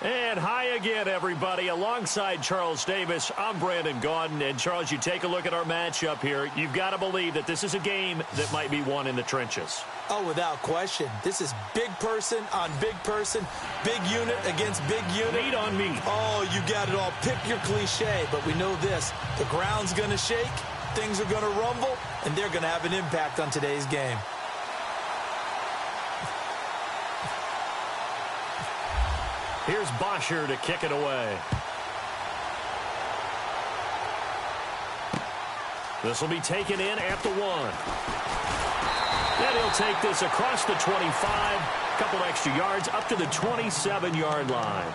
And hi again, everybody. Alongside Charles Davis, I'm Brandon Gaudin. And, Charles, you take a look at our matchup here. You've got to believe that this is a game that might be won in the trenches. Oh, without question. This is big person on big person, big unit against big unit. Meat on meat. Oh, you got it all. Pick your cliche, but we know this. The ground's going to shake, things are going to rumble, and they're going to have an impact on today's game. Here's Bosher to kick it away. This will be taken in at the 1. And he'll take this across the 25. A couple extra yards up to the 27-yard line.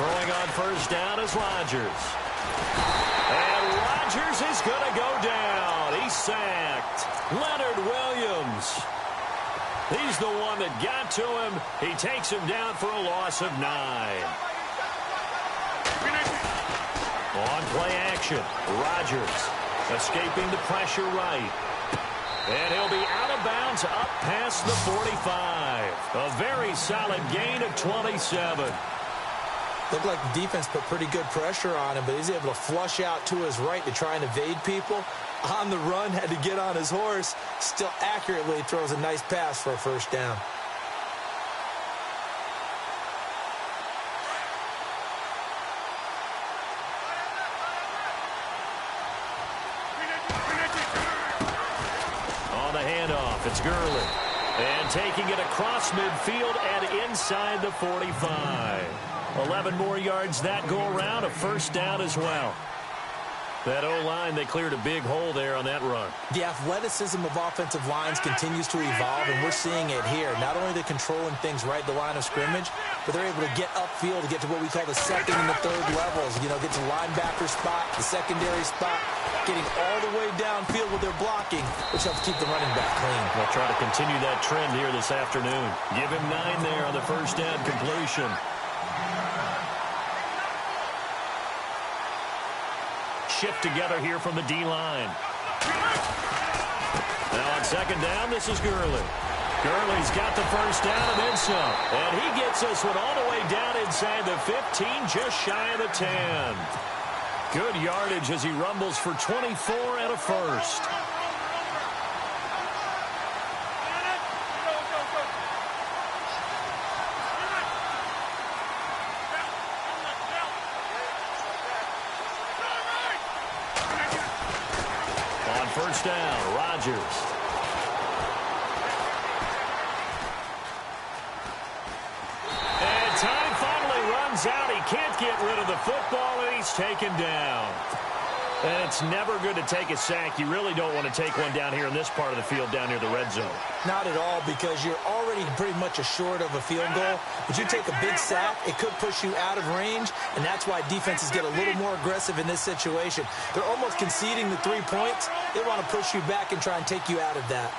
Throwing on first down is Rodgers. And Rodgers is going to go down. He's sacked. Leonard Williams. He's the one that got to him. He takes him down for a loss of 9. On play action, Rodgers escaping the pressure right. And he'll be out of bounds up past the 45. A very solid gain of 27. Looked like the defense put pretty good pressure on him, but he's able to flush out to his right to try and evade people. On the run, had to get on his horse. Still accurately throws a nice pass for a first down. On the handoff, it's Gurley. And taking it across midfield and inside the 45. 11 more yards that go around, a first down as well. That O-line, they cleared a big hole there on that run. The athleticism of offensive lines continues to evolve, and we're seeing it here. Not only are they controlling things right at the line of scrimmage, but they're able to get upfield to get to what we call the second and the third levels. You know, get to linebacker spot, the secondary spot, getting all the way downfield with their blocking, which helps keep the running back clean. They'll try to continue that trend here this afternoon. Give him 9 there on the first down completion. Shift together here from the D-line. Now on second down, this is Gurley. Gurley's got the first down and then some. And he gets this one all the way down inside the 15, just shy of the 10. Good yardage as he rumbles for 24 and a first. First down, Rodgers. And time finally runs out. He can't get rid of the football, and he's taken down. And it's never good to take a sack. You really don't want to take one down here in this part of the field, down near the red zone. Not at all, because you're already pretty much assured of a field goal. But you take a big sack, it could push you out of range, and that's why defenses get a little more aggressive in this situation. They're almost conceding the 3 points. They want to push you back and try and take you out of that.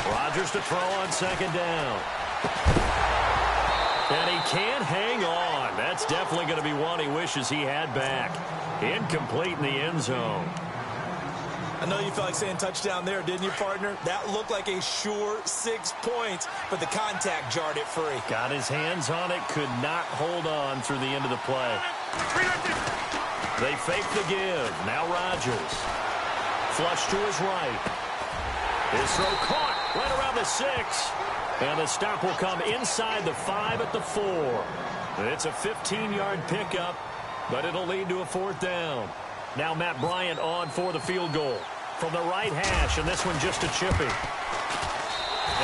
Rodgers to throw on second down. And he can't hang on. That's definitely going to be one he wishes he had back. Incomplete in the end zone. I know you felt like saying touchdown there, didn't you, partner? That looked like a sure 6 points, but the contact jarred it free. Got his hands on it, could not hold on through the end of the play. They fake the give. Now Rodgers. Flush to his right. His throw caught right around the 6. And the stop will come inside the 5 at the 4. It's a 15-yard pickup, but it'll lead to a fourth down. Now Matt Bryant on for the field goal from the right hash, and this one just a chipping.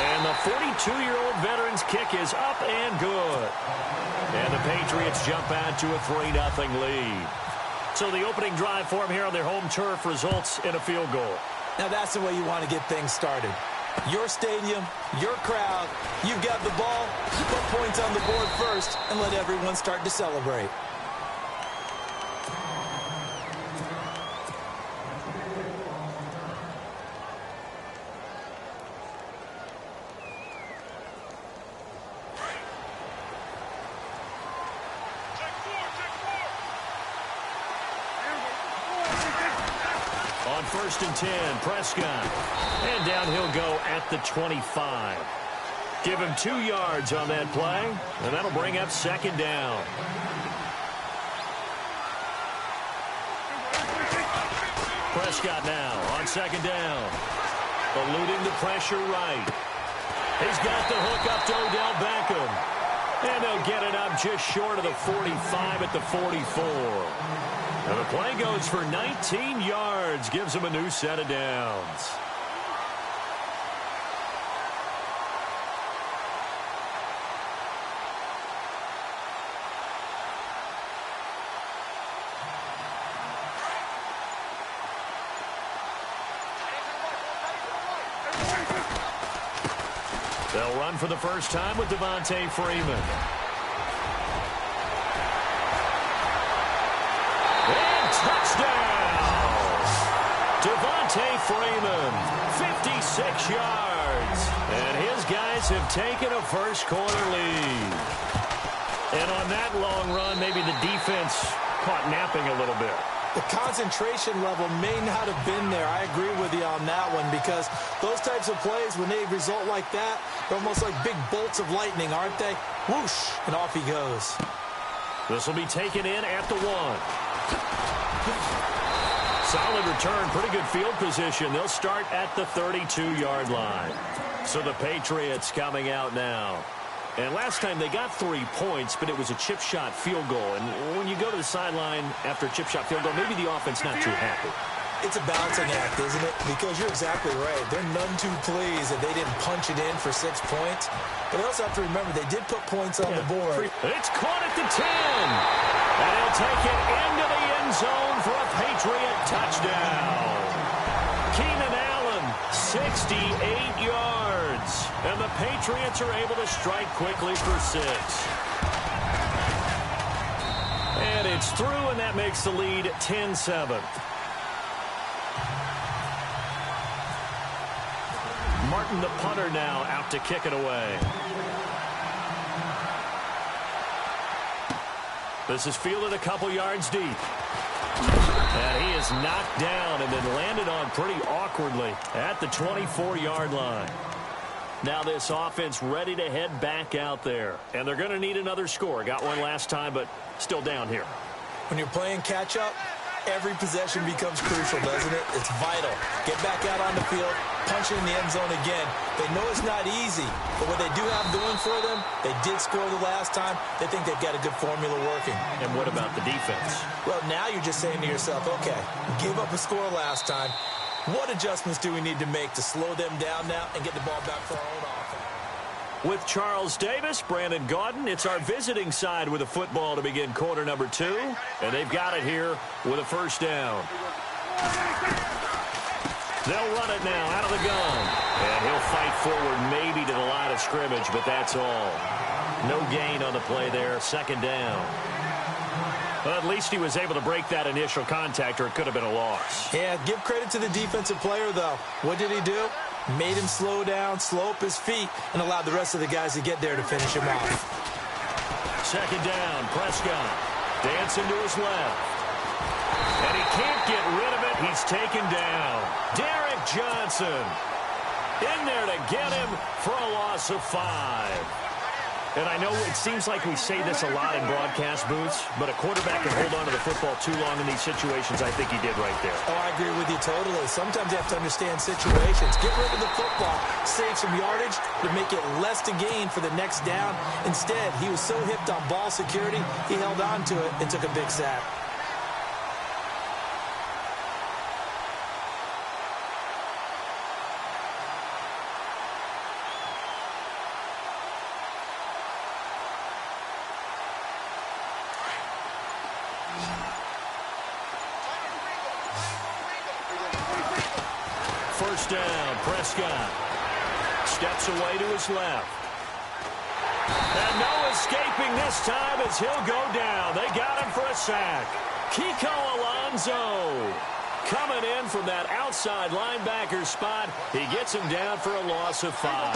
And the 42-year-old veteran's kick is up and good. And the Patriots jump out to a 3-0 lead. So the opening drive for them here on their home turf results in a field goal. Now that's the way you want to get things started. Your stadium, your crowd, you've got the ball, put points on the board first, and let everyone start to celebrate. on 1st and 10. Prescott. And down he'll go at the 25. Give him 2 yards on that play, and that'll bring up 2nd down. Prescott now on 2nd down. Eluding the pressure right. He's got the hook up to Odell Beckham. And they'll get it up just short of the 45 at the 44. And the play goes for 19 yards. Gives him a new set of downs. They'll run for the first time with Devontae Freeman. And touchdown! Devontae Freeman, 56 yards. And his guys have taken a first-quarter lead. And on that long run, maybe the defense caught napping a little bit. The concentration level may not have been there. I agree with you on that one because those types of plays, when they result like that, they're almost like big bolts of lightning, aren't they? Whoosh, and off he goes. This will be taken in at the 1. Solid return, pretty good field position. They'll start at the 32-yard line. So the Patriots coming out now. And last time they got 3 points, but it was a chip shot field goal. And when you go to the sideline after a chip shot field goal, maybe the offense not too happy. It's a balancing act, isn't it? Because you're exactly right. They're none too pleased that they didn't punch it in for 6 points. But they also have to remember they did put points on the board. It's caught at the 10. And he'll take it into the end zone for a Patriot touchdown. Keenan Allen, 68 yards. And the Patriots are able to strike quickly for 6. And it's through, and that makes the lead 10-7. Martin, the punter, now out to kick it away. This is fielded a couple yards deep. And he is knocked down and then landed on pretty awkwardly at the 24-yard line. Now this offense ready to head back out there. And they're going to need another score. Got one last time, but still down here. When you're playing catch-up, every possession becomes crucial, doesn't it? It's vital. Get back out on the field, punch it in the end zone again. They know it's not easy, but what they do have going for them, they did score the last time. They think they've got a good formula working. And what about the defense? Well, now you're just saying to yourself, okay, gave up a score last time. What adjustments do we need to make to slow them down now and get the ball back for our own offense? With Charles Davis, Brandon Gaudin, it's our visiting side with a football to begin quarter number 2. And they've got it here with a first down. They'll run it now out of the gun. And he'll fight forward maybe to the line of scrimmage, but that's all. No gain on the play there, 2nd down. Well, at least he was able to break that initial contact, or it could have been a loss. Yeah, give credit to the defensive player, though. What did he do? Made him slow down, slow up his feet, and allowed the rest of the guys to get there to finish him off. 2nd down, Prescott. Dancing to his left. And he can't get rid of it. He's taken down. Derek Johnson in there to get him for a loss of 5. And I know it seems like we say this a lot in broadcast booths, but a quarterback can hold on to the football too long in these situations. I think he did right there. Oh, I agree with you totally. Sometimes you have to understand situations. Get rid of the football, save some yardage to make it less to gain for the next down. Instead, he was so hipped on ball security, he held on to it and took a big sack. First down, Prescott steps away to his left. And no escaping this time as he'll go down. They got him for a sack. Kiko Alonso coming in from that outside linebacker spot. He gets him down for a loss of 5.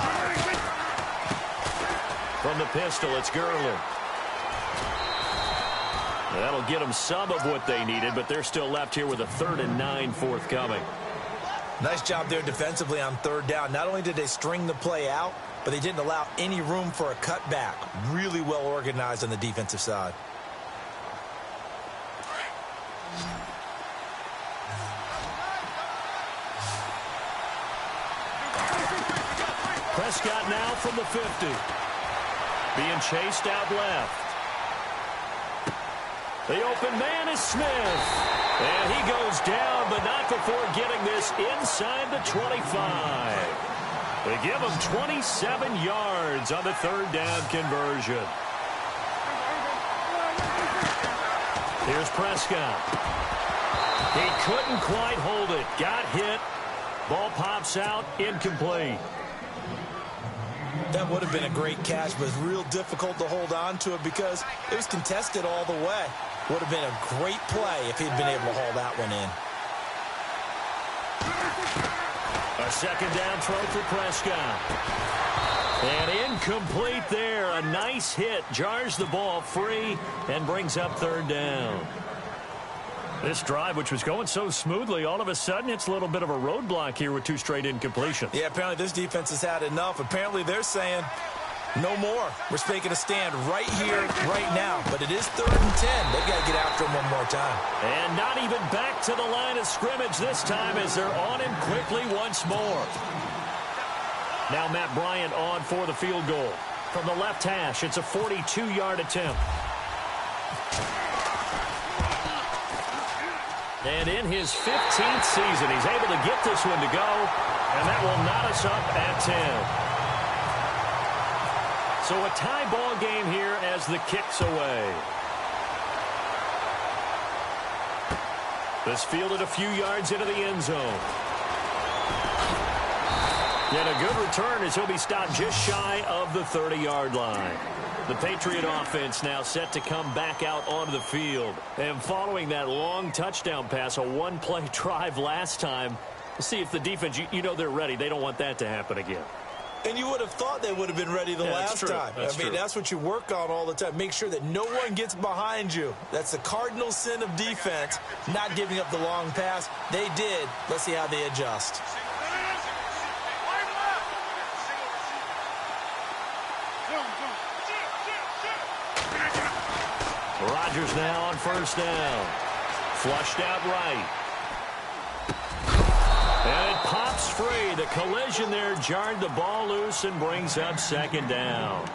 From the pistol, it's Gurley. That'll get them some of what they needed, but they're still left here with a 3rd and 9 forthcoming. Nice job there defensively on 3rd down. Not only did they string the play out, but they didn't allow any room for a cutback. Really well organized on the defensive side. Prescott now from the 50. Being chased out left. The open man is Smith. And he goes down, but not before getting this inside the 25. They give him 27 yards on the 3rd down conversion. Here's Prescott. He couldn't quite hold it. Got hit. Ball pops out. Incomplete. That would have been a great catch, but it's real difficult to hold on to it because it was contested all the way. Would have been a great play if he'd been able to haul that one in. A 2nd down throw for Prescott. And incomplete there. A nice hit. Jars the ball free and brings up 3rd down. This drive, which was going so smoothly, all of a sudden it's a little bit of a roadblock here with 2 straight incompletions. Yeah, apparently this defense has had enough. Apparently they're saying no more. We're making a stand right here, right now. But it is 3rd and 10. They've got to get after him one more time. And not even back to the line of scrimmage this time as they're on him quickly once more. Now Matt Bryant on for the field goal. From the left hash, it's a 42-yard attempt. And in his 15th season, he's able to get this one to go, and that will knot us up at 10. So a tie ball game here as the kick's away. This fielded a few yards into the end zone. And a good return as he'll be stopped just shy of the 30-yard line. The Patriot offense now set to come back out onto the field. And following that long touchdown pass, a one-play drive last time, see if the defense, you know they're ready. They don't want that to happen again. And you would have thought they would have been ready the last time. I mean, that's what you work on all the time. Make sure that no one gets behind you. That's the cardinal sin of defense, not giving up the long pass. They did. Let's see how they adjust. Rodgers now on 1st down. Flushed out right. And it pops free. The collision there jarred the ball loose and brings up 2nd down.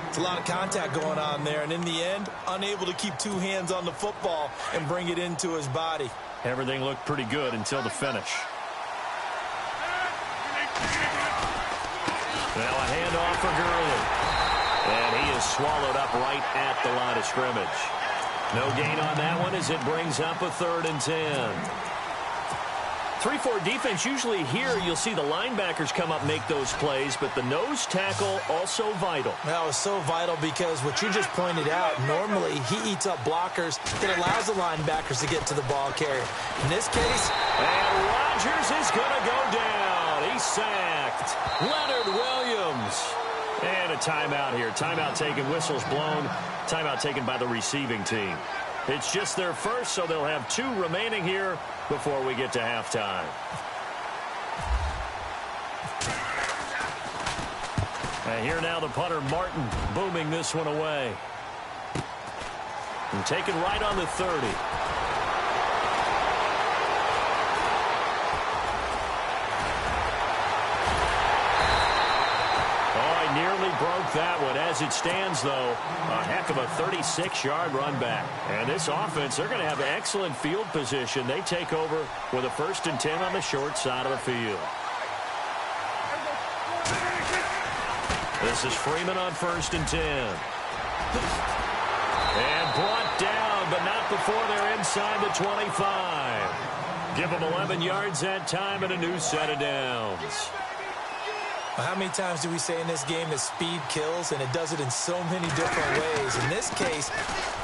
It's a lot of contact going on there, and in the end, unable to keep 2 hands on the football and bring it into his body. Everything looked pretty good until the finish. Now a handoff for Gurley. And he is swallowed up right at the line of scrimmage. No gain on that one as it brings up a 3rd and 10. 3-4 defense, usually here you'll see the linebackers come up make those plays, but the nose tackle also vital. That was so vital because what you just pointed out, normally he eats up blockers that allows the linebackers to get to the ball carrier. In this case... And Rodgers is going to go down. He's sacked. Leonard Williams. And a timeout here. Timeout taken, whistles blown. Timeout taken by the receiving team. It's just their first, so they'll have 2 remaining here before we get to halftime. And here now the punter, Martin, booming this one away. And taken right on the 30. Nearly broke that one. As it stands, though, a heck of a 36-yard run back. And this offense, they're going to have excellent field position. They take over with a 1st and 10 on the short side of the field. This is Freeman on 1st and 10. And brought down, but not before they're inside the 25. Give them 11 yards that time and a new set of downs. How many times do we say in this game that speed kills, and it does it in so many different ways? In this case,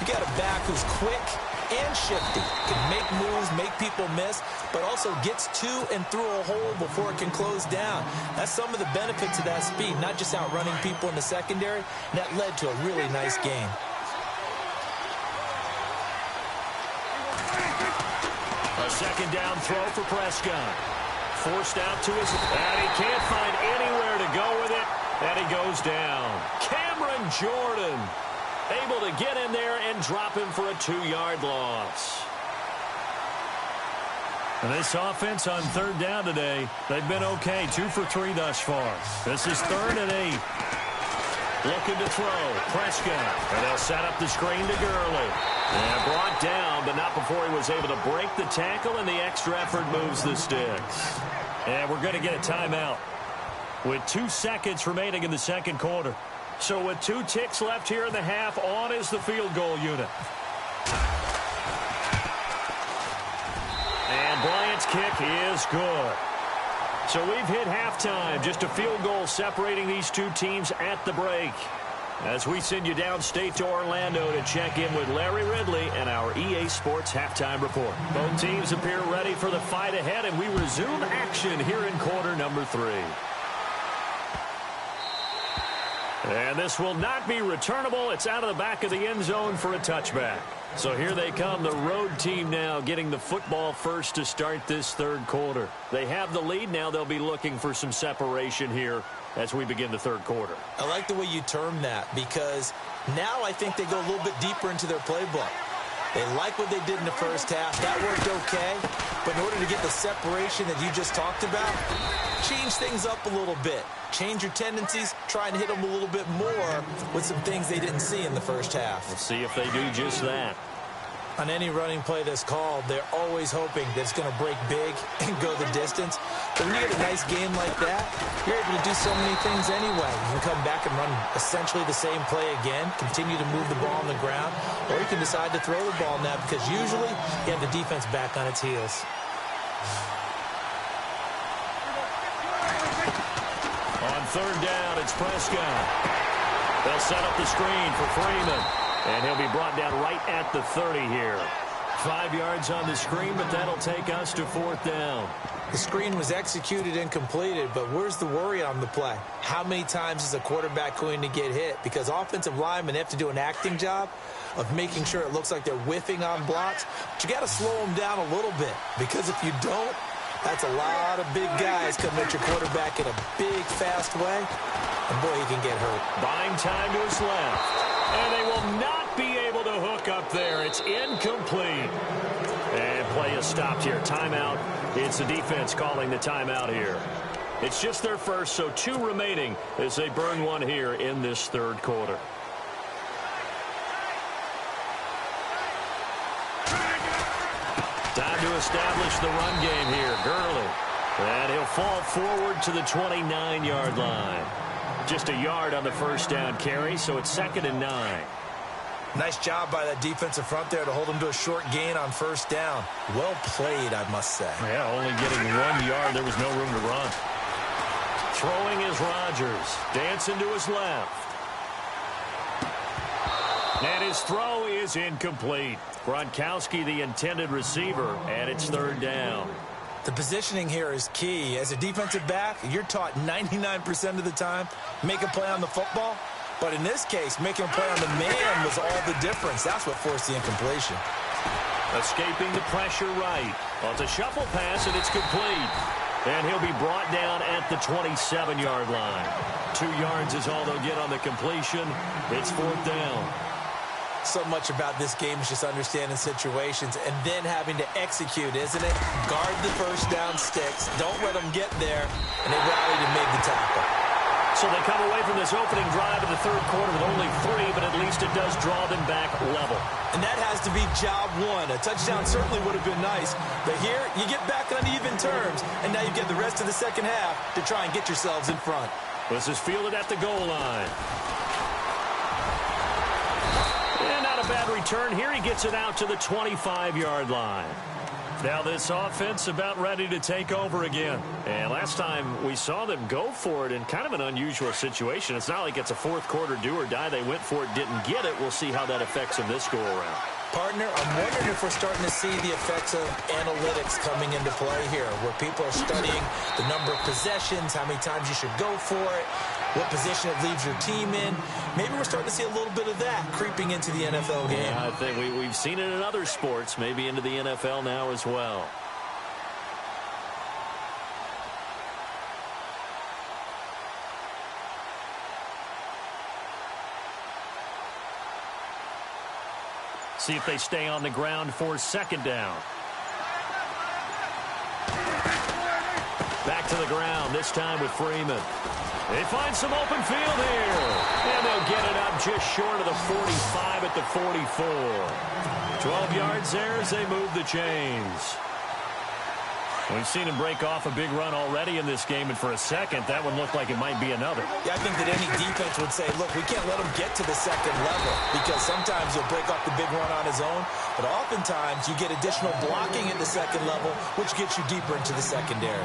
you got a back who's quick and shifty, can make moves, make people miss, but also gets to and through a hole before it can close down. That's some of the benefits of that speed, not just outrunning people in the secondary. And that led to a really nice game. A second down throw for Prescott. Forced out to his, and he can't find anywhere to go with it, and he goes down. Cameron Jordan able to get in there and drop him for a 2-yard loss. And this offense on third down today, they've been okay, 2 for 3 thus far. This is 3rd and 8. Looking to throw, Prescott, and they'll set up the screen to Gurley. And brought down, but not before he was able to break the tackle, and the extra effort moves the sticks. And we're going to get a timeout with 2 seconds remaining in the second quarter. So with 2 ticks left here in the half, on is the field goal unit. And Bryant's kick is good. So we've hit halftime, just a field goal separating these 2 teams at the break. As we send you downstate to Orlando to check in with Larry Ridley and our EA Sports Halftime Report. Both teams appear ready for the fight ahead, and we resume action here in quarter number 3. And this will not be returnable. It's out of the back of the end zone for a touchback. So here they come, the road team now getting the football first to start this third quarter. They have the lead. Now they'll be looking for some separation here as we begin the third quarter. I like the way you term that, because now I think they go a little bit deeper into their playbook. They like what they did in the first half. That worked okay. But in order to get the separation that you just talked about, change things up a little bit. Change your tendencies, try and hit them a little bit more with some things they didn't see in the first half. We'll see if they do just that. On any running play that's called, they're always hoping that it's going to break big and go the distance. But when you get a nice game like that, you're able to do so many things anyway. You can come back and run essentially the same play again, continue to move the ball on the ground, or you can decide to throw the ball now because usually you have the defense back on its heels. On third down, it's Prescott. They'll set up the screen for Freeman. And he'll be brought down right at the 30 here. 5 yards on the screen, but that'll take us to 4th down. The screen was executed and completed, but where's the worry on the play? How many times is a quarterback going to get hit? Because offensive linemen have to do an acting job of making sure it looks like they're whiffing on blocks. But you got to slow them down a little bit, because if you don't, that's a lot of big guys coming at your quarterback in a big, fast way. And boy, he can get hurt. Buying time to his left. And they will not be able to hook up there. It's incomplete. And play is stopped here. Timeout. It's the defense calling the timeout here. It's just their first, so 2 remaining as they burn 1 here in this third quarter. Time to establish the run game here. Gurley. And he'll fall forward to the 29-yard line. Just a yard on the first down carry, so it's 2nd and 9. Nice job by that defensive front there to hold him to a short gain on first down. Well played, I must say. Yeah, only getting 1 yard. There was no room to run. Throwing is Rodgers. Dancing to his left. And his throw is incomplete. Gronkowski, the intended receiver, and it's 3rd down. The positioning here is key. As a defensive back, you're taught 99% of the time, make a play on the football. But in this case, making a play on the man was all the difference. That's what forced the incompletion. Escaping the pressure right. Well, it's a shuffle pass, and it's complete. And he'll be brought down at the 27-yard line. 2 yards is all they'll get on the completion. It's 4th down. So much about this game is just understanding situations and then having to execute, isn't it? Guard the first down sticks. Don't let them get there. And they rallied and made the tackle. So they come away from this opening drive in the third quarter with only 3, but at least it does draw them back level. And that has to be job 1. A touchdown certainly would have been nice. But here, you get back on even terms. And now you get the rest of the second half to try and get yourselves in front. This is fielded at the goal line. And not a bad return here. He gets it out to the 25-yard line. Now this offense about ready to take over again. And last time we saw them go for it in kind of an unusual situation. It's not like it's a fourth quarter do or die. They went for it, didn't get it. We'll see how that affects them this go around. Partner, I'm wondering if we're starting to see the effects of analytics coming into play here, where people are studying the number of possessions, how many times you should go for it, what position it leaves your team in. Maybe we're starting to see a little bit of that creeping into the NFL game. Yeah, I think we've seen it in other sports, maybe into the NFL now as well. See if they stay on the ground for second down. Back to the ground, this time with Freeman. They find some open field here. And they'll get it up just short of the 45 at the 44. 12 yards there as they move the chains. We've seen him break off a big run already in this game, and for a second, that one looked like it might be another. Yeah, I think that any defense would say, look, we can't let him get to the second level, because sometimes he'll break off the big run on his own, but oftentimes you get additional blocking at the second level, which gets you deeper into the secondary.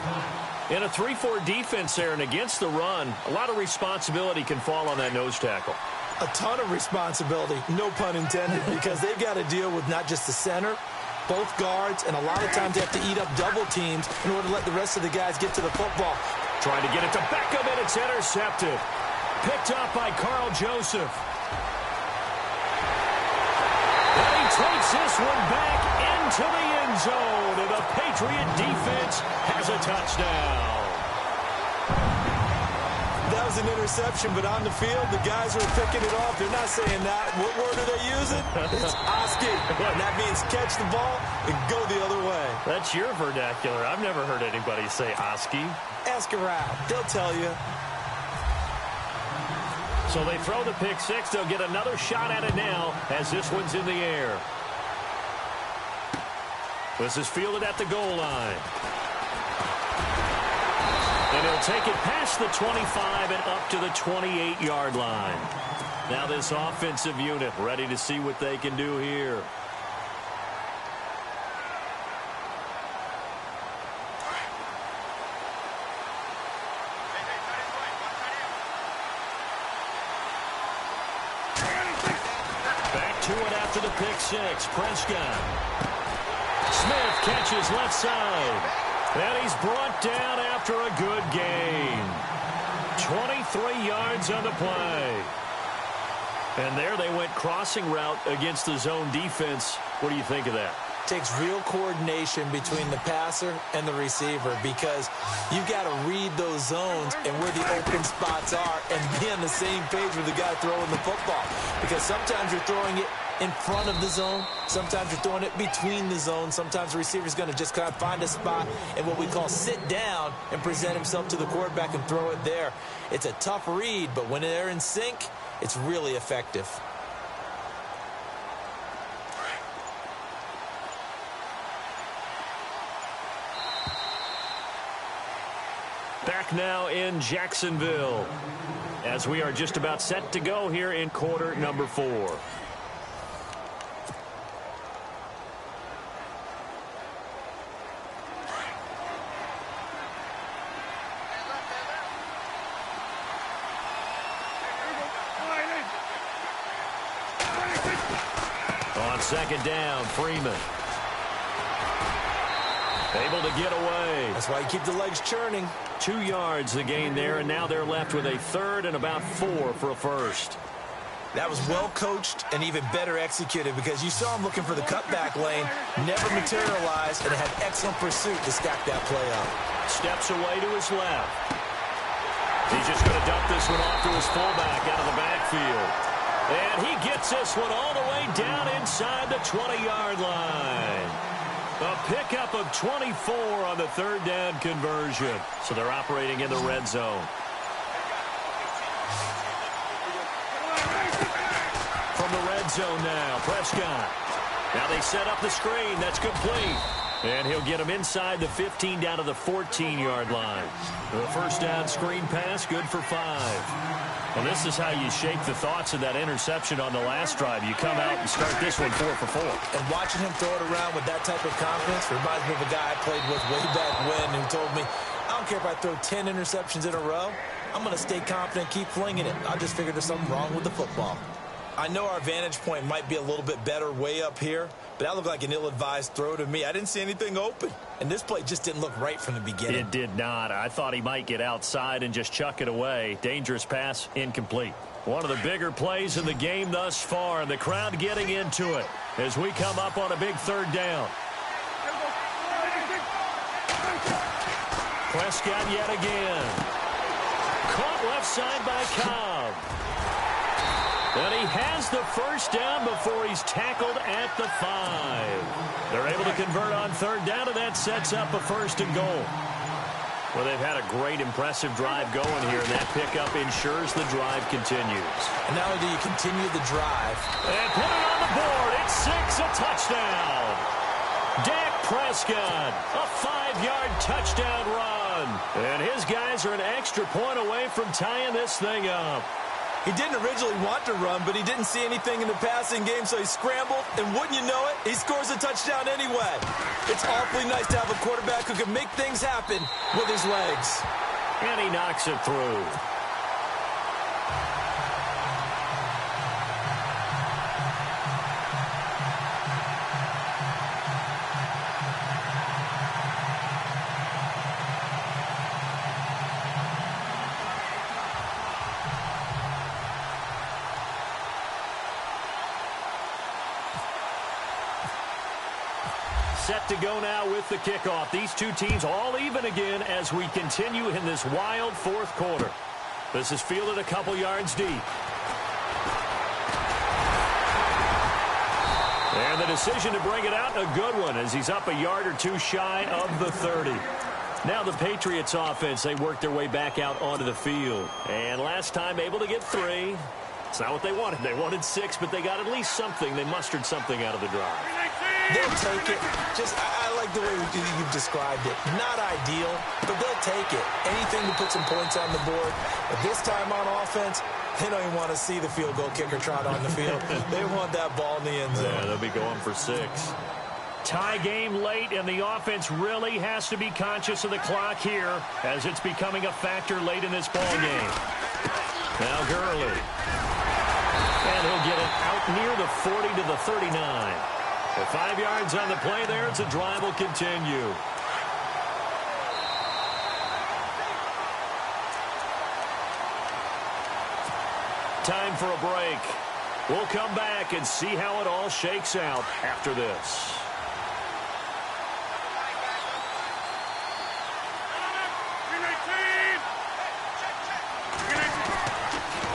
In a 3-4 defense there and against the run, a lot of responsibility can fall on that nose tackle. A ton of responsibility, no pun intended, because they've got to deal with not just the center, both guards, and a lot of times they have to eat up double teams in order to let the rest of the guys get to the football. Trying to get it to Beckham, and it's intercepted. Picked up by Carl Joseph. And he takes this one back into the end zone, and the Patriot defense has a touchdown. That was an interception, but on the field, the guys who are picking it off, they're not saying that. What word are they using? It's Oski. And that means catch the ball and go the other way. That's your vernacular. I've never heard anybody say Oski. Ask around. They'll tell you. So they throw the pick six. They'll get another shot at it now as this one's in the air. This is fielded at the goal line. And he'll take it past the 25 and up to the 28-yard line. Now this offensive unit ready to see what they can do here. Back to it after the pick six. Prescott. Smith catches left side. And he's brought down after a good gain. 23 yards on the play. And there they went crossing route against the zone defense. What do you think of that? Takes real coordination between the passer and the receiver, because you've got to read those zones and where the open spots are and be on the same page with the guy throwing the football. Because sometimes you're throwing it in front of the zone. Sometimes you're throwing it between the zones. Sometimes the receiver's going to just kind of find a spot and what we call sit down and present himself to the quarterback and throw it there. It's a tough read, but when they're in sync, it's really effective. Back now in Jacksonville as we are just about set to go here in quarter number 4. On second down, Freeman. Able to get away. That's why you keep the legs churning. 2 yards the gain there, and now they're left with a third and about 4 for a first. That was well coached and even better executed, because you saw him looking for the cutback lane, never materialized, and had excellent pursuit to stack that play up. Steps away to his left. He's just going to dump this one off to his fullback out of the backfield. And he gets this one all the way down inside the 20-yard line. A pickup of 24 on the third down conversion. So they're operating in the red zone. From the red zone now, Prescott. Now they set up the screen. That's complete. And he'll get him inside the 15 down to the 14-yard line. The first down screen pass, good for 5. Well, this is how you shake the thoughts of that interception on the last drive. You come out and start this one 4 for 4. And watching him throw it around with that type of confidence reminds me of a guy I played with way back when who told me, I don't care if I throw 10 interceptions in a row. I'm going to stay confident, keep flinging it. I just figured there's something wrong with the football. I know our vantage point might be a little bit better way up here, but that looked like an ill-advised throw to me. I didn't see anything open, and this play just didn't look right from the beginning. It did not. I thought he might get outside and just chuck it away. Dangerous pass, incomplete. One of the bigger plays in the game thus far, and the crowd getting into it as we come up on a big third down. Prescott yet again. Caught left side by Cobb. And he has the first down before he's tackled at the 5. They're able to convert on third down, and that sets up a 1st and goal. Well, they've had a great, impressive drive going here, and that pickup ensures the drive continues. And not only do you continue the drive. And put it on the board. It's 6, a touchdown. Dak Prescott, a 5-yard touchdown run. And his guys are an extra point away from tying this thing up. He didn't originally want to run, but he didn't see anything in the passing game, so he scrambled, and wouldn't you know it, he scores a touchdown anyway. It's awfully nice to have a quarterback who can make things happen with his legs. And he knocks it through. Set to go now with the kickoff. These two teams all even again as we continue in this wild 4th quarter. This is fielded a couple yards deep. And the decision to bring it out, a good one, as he's up a yard or two shy of the 30. Now the Patriots offense, they work their way back out onto the field. And last time able to get 3. It's not what they wanted. They wanted 6, but they got at least something. They mustered something out of the drive. They'll take it. I like the way you've described it. Not ideal, but they'll take it. Anything to put some points on the board. But this time on offense, they don't even want to see the field goal kicker trot on the field. They want that ball in the end zone. Yeah, they'll be going for 6. Tie game late, and the offense really has to be conscious of the clock here as it's becoming a factor late in this ball game. Now Gurley. And he'll get it out near the 40 to the 39. With 5 yards on the play there, it's a drive will continue. Time for a break. We'll come back and see how it all shakes out after this.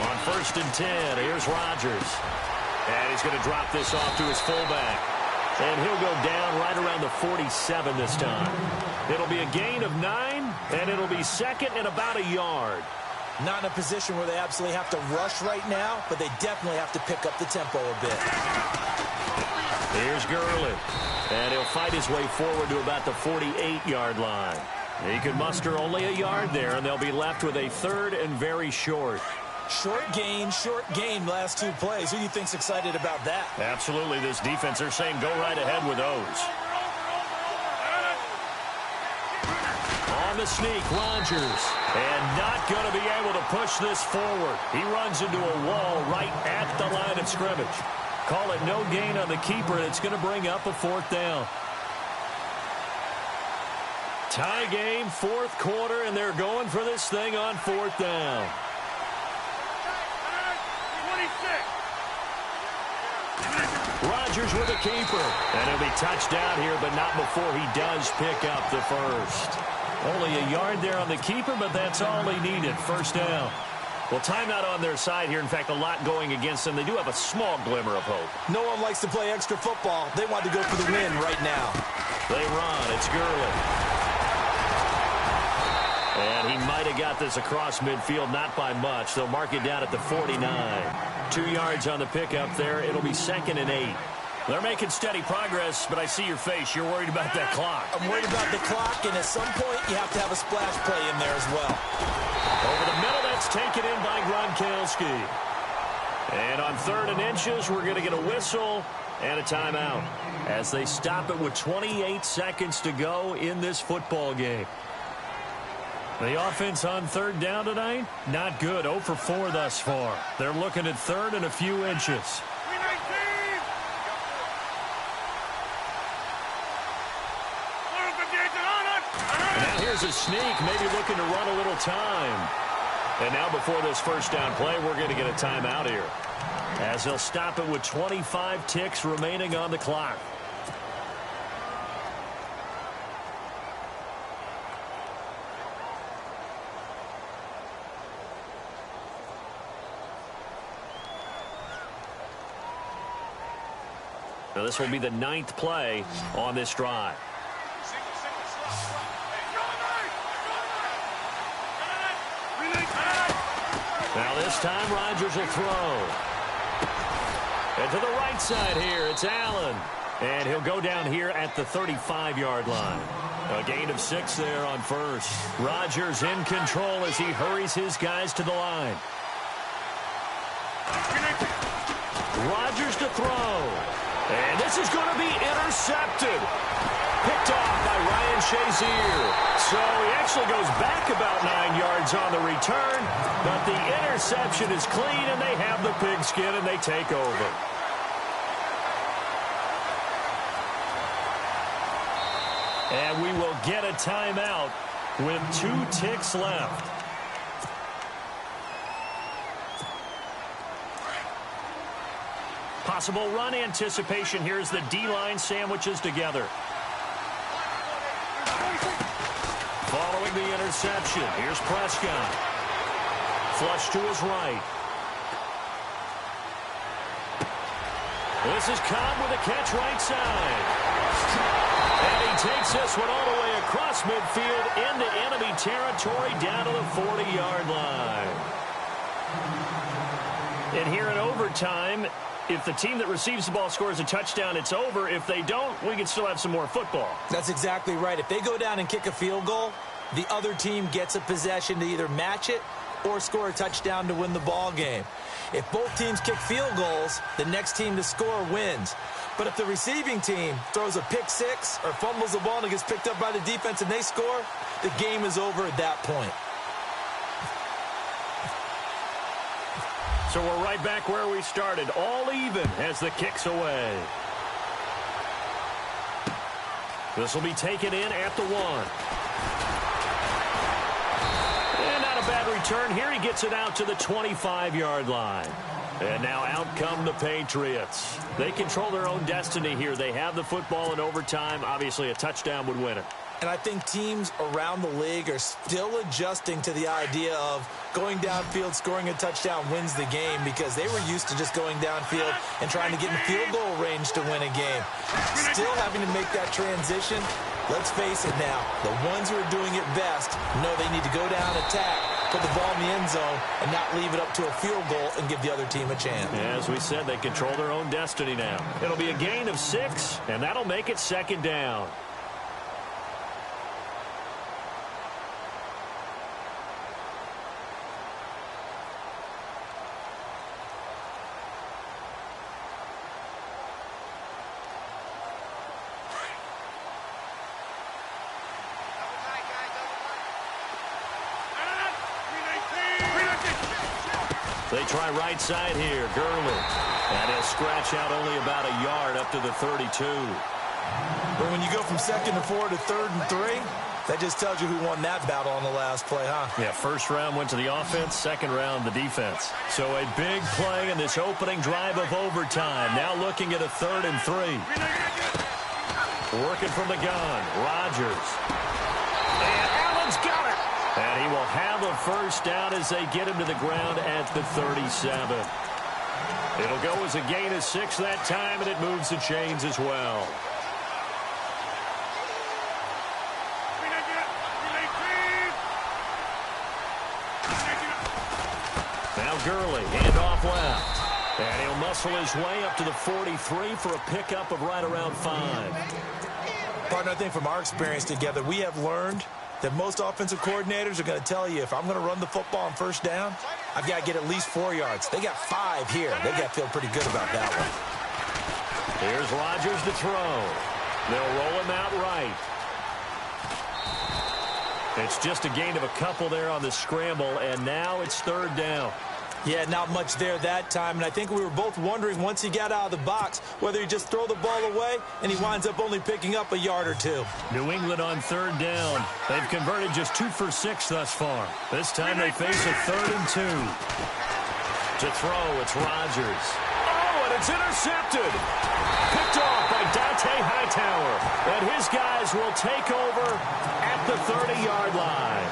On 1st and 10, here's Rodgers. And he's going to drop this off to his fullback. And he'll go down right around the 47 this time. It'll be a gain of 9, and it'll be 2nd and about a yard. Not in a position where they absolutely have to rush right now, but they definitely have to pick up the tempo a bit. Here's Gurley. And he'll fight his way forward to about the 48-yard line. He could muster only a yard there, and they'll be left with a 3rd and very short. Short gain, last 2 plays. Who do you think's excited about that? Absolutely. This defense, they're saying go right ahead with those. On the sneak, Rodgers. And not going to be able to push this forward. He runs into a wall right at the line of scrimmage. Call it no gain on the keeper, and it's going to bring up a 4th down. Tie game, 4th quarter, and they're going for this thing on 4th down. Rodgers with a keeper. And he'll be touched down here, but not before he does pick up the 1st. Only a yard there on the keeper, but that's all he needed. 1st down. Well, timeout on their side here. In fact, a lot going against them. They do have a small glimmer of hope. No one likes to play extra football. They want to go for the win right now. They run. It's Gurley. And he might have got this across midfield, not by much. They'll mark it down at the 49. 2 yards on the pickup there. It'll be 2nd and 8. They're making steady progress, but I see your face. You're worried about that clock. I'm worried about the clock, and at some point, you have to have a splash play in there as well. Over the middle, that's taken in by Gronkowski. And on 3rd and inches, we're going to get a whistle and a timeout as they stop it with 28 seconds to go in this football game. The offense on 3rd down tonight, not good. 0 for 4 thus far. They're looking at 3rd and a few inches. Now here's a sneak, maybe looking to run a little time. And now before this 1st down play, we're going to get a timeout here, as they'll stop it with 25 ticks remaining on the clock. Now, this will be the 9th play on this drive. Now, this time, Rodgers will throw. And to the right side here, it's Allen. And he'll go down here at the 35-yard line. A gain of 6 there on first. Rodgers in control as he hurries his guys to the line. Rodgers to throw. And this is going to be intercepted. Picked off by Ryan Shazier. So he actually goes back about 9 yards on the return. But the interception is clean, and they have the pigskin, and they take over. And we will get a timeout with 2 ticks left. Possible run anticipation here as the D-line sandwiches together. Following the interception, here's Prescott. Flush to his right. This is Cobb with a catch right side. And he takes this one all the way across midfield into enemy territory down to the 40-yard line. And here in overtime, if the team that receives the ball scores a touchdown, it's over. If they don't, we can still have some more football. That's exactly right. If they go down and kick a field goal, the other team gets a possession to either match it or score a touchdown to win the ball game. If both teams kick field goals, the next team to score wins. But if the receiving team throws a pick six or fumbles the ball and it gets picked up by the defense and they score, the game is over at that point. So we're right back where we started, all even as the kick's away. This will be taken in at the 1. And not a bad return here. He gets it out to the 25-yard line. And now out come the Patriots. They control their own destiny here. They have the football in overtime. Obviously, a touchdown would win it. And I think teams around the league are still adjusting to the idea of going downfield, scoring a touchdown wins the game, because they were used to just going downfield and trying to get in field goal range to win a game. Still having to make that transition. Let's face it now, the ones who are doing it best know they need to go down, attack, put the ball in the end zone, and not leave it up to a field goal and give the other team a chance. As we said, they control their own destiny now. It'll be a gain of 6, and that'll make it 2nd down. They try right side here, Gurley. And he'll scratch out only about a yard up to the 32. But when you go from 2nd to 4 to 3rd and 3, that just tells you who won that battle on the last play, huh? Yeah, first round went to the offense, second round the defense. So a big play in this opening drive of overtime. Now looking at a 3rd and 3. Working from the gun, Rodgers. And Allen's got it. And he will have a first down as they get him to the ground at the 37. It'll go as a gain of 6 that time, and it moves the chains as well. Now Gurley, handoff left. And he'll muscle his way up to the 43 for a pickup of right around 5. Partner, I think from our experience together, we have learned that most offensive coordinators are going to tell you, if I'm going to run the football on first down, I've got to get at least 4 yards. They got 5 here. They've got to feel pretty good about that one. Here's Rodgers to throw. They'll roll him out right. It's just a gain of a couple there on the scramble, and now it's 3rd down. Yeah, not much there that time, and I think we were both wondering once he got out of the box whether he'd just throw the ball away, and he winds up only picking up a yard or 2. New England on 3rd down. They've converted just 2 for 6 thus far. This time they face a 3rd and 2. To throw, it's Rodgers. Oh, and it's intercepted. Picked off by Dante Hightower. And his guys will take over at the 30-yard line.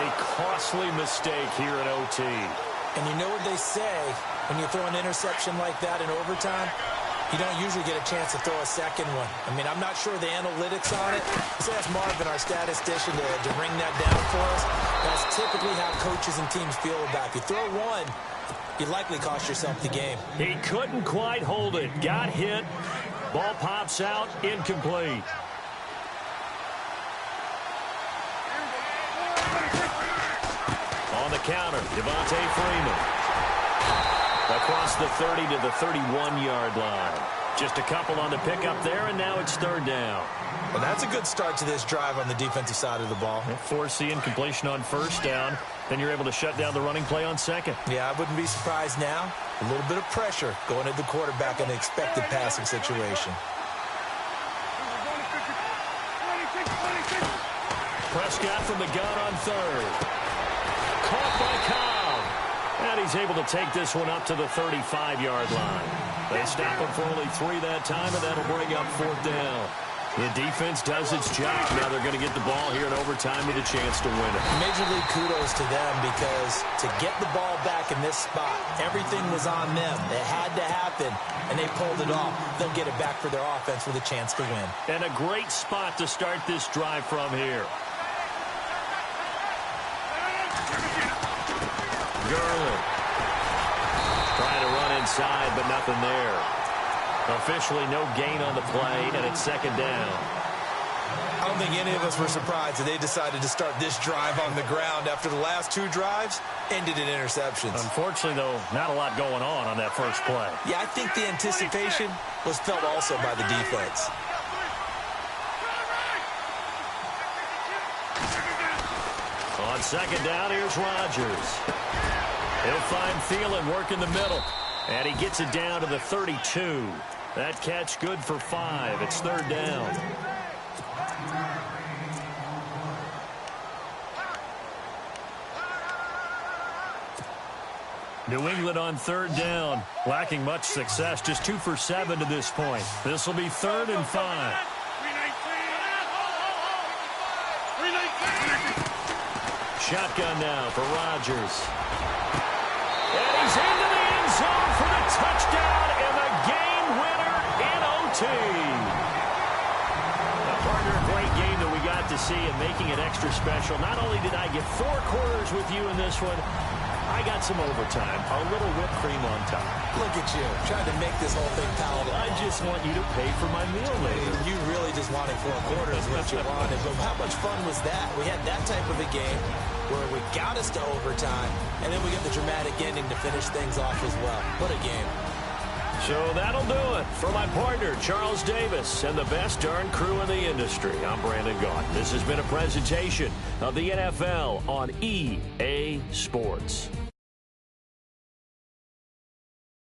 A costly mistake here in OT. And you know what they say when you throw an interception like that in overtime? You don't usually get a chance to throw a second one. I mean, I'm not sure the analytics on it. So that's Marvin, our statistician, to ring that down for us. That's typically how coaches and teams feel about it. If you throw one, you likely cost yourself the game. He couldn't quite hold it. Got hit. Ball pops out. Incomplete. On the counter, Devontae Freeman. Across the 30 to the 31-yard line. Just a couple on the pickup there, and now it's third down. Well, that's a good start to this drive on the defensive side of the ball. Force the incompletion on first down. Then you're able to shut down the running play on second. Yeah, I wouldn't be surprised now. A little bit of pressure going at the quarterback in an expected passing situation. Prescott from the gun on third. Caught by Cobb. And he's able to take this one up to the 35-yard line. They stop him for only 3 that time, and that'll bring up fourth down. The defense does its job. Now they're going to get the ball here in overtime with a chance to win it. Major league kudos to them, because to get the ball back in this spot, everything was on them. It had to happen, and they pulled it off. They'll get it back for their offense with a chance to win. And a great spot to start this drive from here. Garland trying to run inside, but nothing there. Officially no gain on the play, and it's second down. I don't think any of us were surprised that they decided to start this drive on the ground after the last 2 drives ended in interceptions. Unfortunately, though, not a lot going on that first play. Yeah, I think the anticipation was felt also by the defense. On second down, here's Rodgers. He'll find Thielen work in the middle. And he gets it down to the 32. That catch good for 5. It's third down. New England on third down. Lacking much success. Just 2 for 7 to this point. This will be 3rd and 5. Shotgun now for Rodgers. And he's into the end zone for the touchdown and the game winner in OT. A partner, a great game that we got to see, and making it extra special. Not only did I get 4 quarters with you in this one, I got some overtime, a little whipped cream on top. Look at you, trying to make this whole thing palatable. I just want you to pay for my meal later. You really just wanted 4 quarters what you wanted, but how much fun was that? We had that type of a game where we got us to overtime, and then we get the dramatic ending to finish things off as well. What a game. So that'll do it. For my partner, Charles Davis, and the best darn crew in the industry, I'm Brandon Gault. This has been a presentation of the NFL on EA Sports.